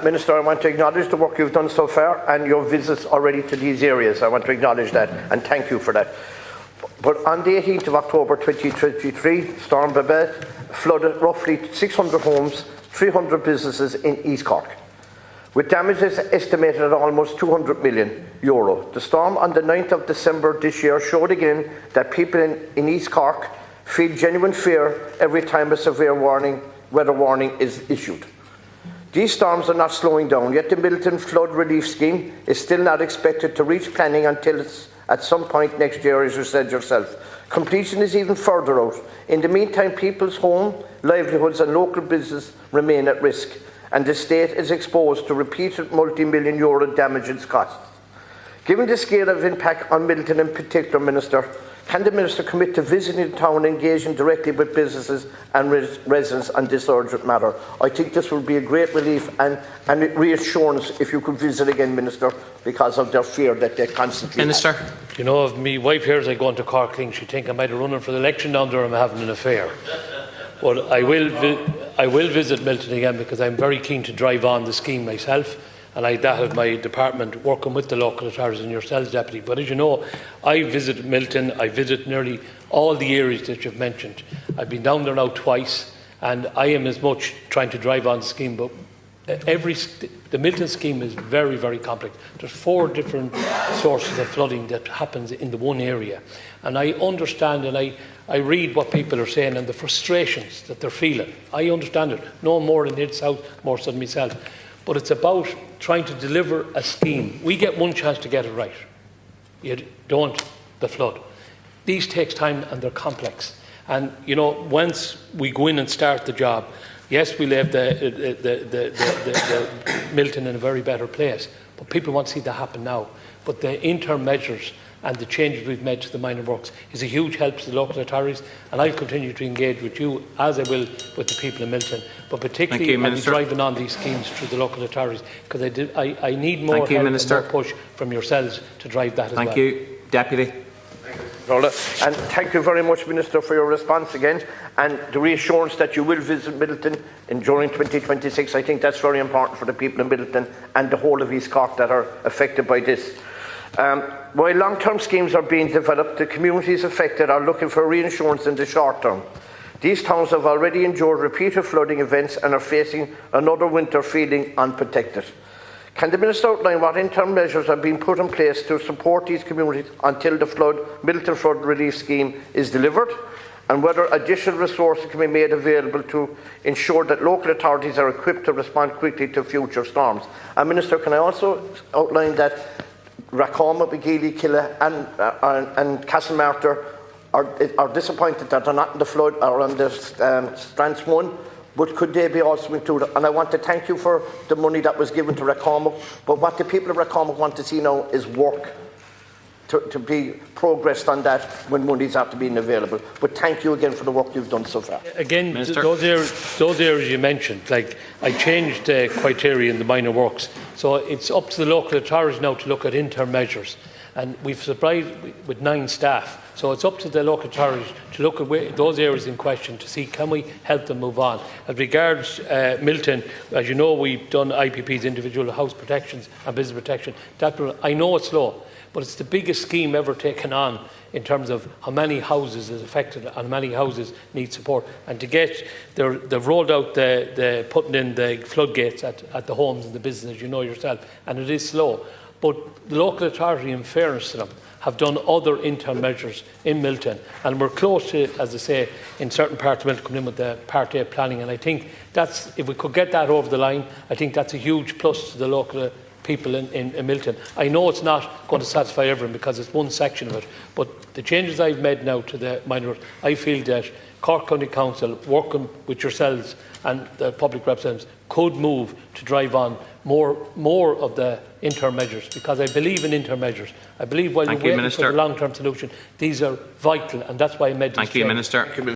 Minister, I want to acknowledge the work you've done so far and your visits already to these areas. I want to acknowledge that and thank you for that. But on the 18th of October 2023, Storm Babette flooded roughly 600 homes, 300 businesses in East Cork, with damages estimated at almost €200 million. The storm on the 9th of December this year showed again that people in East Cork feel genuine fear every time a severe weather warning is issued. These storms are not slowing down, yet the Milton Flood Relief Scheme is still not expected to reach planning until it's at some point next year, as you said yourself. Completion is even further out. In the meantime, people's home, livelihoods and local business remain at risk, and the state is exposed to repeated multi-million euro damages costs. Given the scale of impact on Milton in particular, Minister, can the Minister commit to visiting the town and engaging directly with businesses and residents on this urgent matter? I think this will be a great relief and reassurance if you could visit again, Minister, because of their fear that they constantly Minister. have. You know, if my wife hears I go into Cork, she'd think I might be running for the election down there and I'm having an affair. But I will visit Milton again because I'm very keen to drive on the scheme myself. And I that of my department working with the local authorities and yourselves, Deputy. But as you know, I visit Milton, I visit nearly all the areas that you've mentioned. I've been down there now twice, and I am as much trying to drive on the scheme, but the Milton scheme is very, very complex. There's 4 different sources of flooding that happens in the one area. And I understand and I read what people are saying and the frustrations that they're feeling. I understand it, no more in the south, more so than myself. But it's about trying to deliver a scheme. We get one chance to get it right. You don't, the flood. These takes time and they're complex. And, you know, once we go in and start the job, yes, we leave the Milton in a very better place, but people want to see that happen now. But the interim measures and the changes we've made to the minor works is a huge help to the local authorities, and I'll continue to engage with you, as I will with the people in Milton, but particularly I'll be driving on these schemes through the local authorities, because I need more help and more push from yourselves to drive that as well. Thank you. Deputy. And thank you very much, Minister, for your response again, and the reassurance that you will visit Middleton during 2026. I think that's very important for the people in Middleton and the whole of East Cork that are affected by this. While long-term schemes are being developed, the communities affected are looking for reinsurance in the short term. These towns have already endured repeated flooding events and are facing another winter feeling unprotected. Can the Minister outline what interim measures are being put in place to support these communities until the Middleton Flood Relief Scheme is delivered, and whether additional resources can be made available to ensure that local authorities are equipped to respond quickly to future storms? And Minister, can I also outline that Racoma, Begili, Killa and Castlemartyr are disappointed that they're not in the flood or on the Strands 1, but could they be also included? And I want to thank you for the money that was given to Racoma, but what the people of Racoma want to see now is work to be progressed on that when monies have to be available. But thank you again for the work you've done so far. Again, those areas you mentioned, like I changed the criteria in the minor works, so it's up to the local authorities now to look at interim measures, and we've supplied with 9 staff. So it's up to the local authorities to look at those areas in question to see can we help them move on. As regards Milton, as you know, we've done IPPs, individual house protections and business protection. I know it's low, but it's the biggest scheme ever taken on in terms of how many houses is affected and how many houses need support. And to get, they've rolled out the putting in the floodgates at the homes and the businesses, you know yourself, and it is slow. But the local authority, in fairness to them, have done other interim measures in Milton, and we're close to, as I say, in certain parts of Milton coming in with the Part A planning, and I think that's, if we could get that over the line, I think that's a huge plus to the local people in Milton. I know it's not going to satisfy everyone because it's one section of it, but the changes I've made now to the minor, I feel that Cork County Council, working with yourselves and the public representatives, could move to drive on more of the interim measures, because I believe in interim measures. I believe while you're waiting for the long-term solution, these are vital, and that's why I made this change. Thank you, Minister.